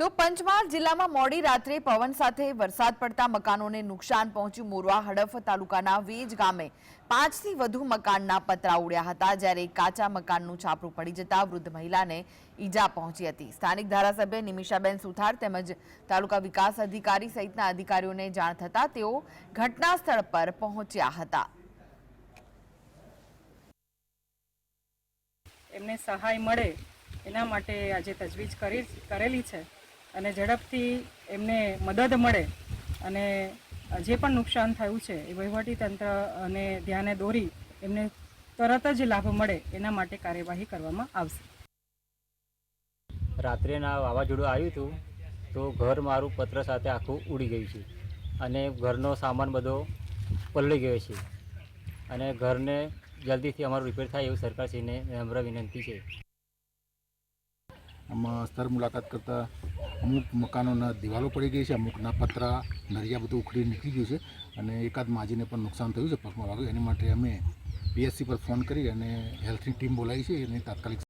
તો પંચમહાલ જિલ્લામાં મોડી રાત્રે પવન સાથે વરસાદ પડતા મકાનોને નુકસાન પહોંચ્યું। મોરવા હડફ તાલુકાના વેજ ગામે 5 થી વધુ મકાનના પતરા ઉડ્યા હતા, જ્યારે કાચા મકાનનું છાપરું પડી જતા વૃદ્ધ મહિલાને ઈજા પહોંચી હતી। સ્થાનિક ધારાસભ્ય નિમિષાબેન સુથાર તેમજ તાલુકા વિકાસ અધિકારી સહિતના અધિકારીઓને જાણ થતા તેઓ ઘટના સ્થળ પર પહોંચ્યા હતા। એમને સહાય મળે એના માટે આજે તજવીજ કરેલી છે અને ઝડપથી એમને મદદ મળે અને જે પણ નુકસાન થયું છે એ વહીવટી તંત્ર અને ધ્યાને દોરી એમને તરત જ લાભ મળે એના માટે કાર્યવાહી કરવામાં આવશે। રાત્રેના વાવાઝોડું આવ્યું હતું તો ઘર મારું પત્ર સાથે આખું ઉડી ગયું છે અને ઘરનો સામાન બધો પલળી ગયો છે અને ઘરને જલ્દીથી અમારું રિપેર થાય એવું સરકારશ્રીને નમ્ર વિનંતી છે। આમાં સ્થળ મુલાકાત કરતાં અમુક મકાનોના દિવાલો પડી ગઈ છે, અમુકના પતરા નરિયા બધું ઉખડી નીકળી ગયું છે અને એકાદ માજીને પણ નુકસાન થયું છે પગમાં વાગ્યું। એની માટે અમે PSC પર ફોન કરી અને હેલ્થની ટીમ બોલાવી છે અને તાત્કાલિક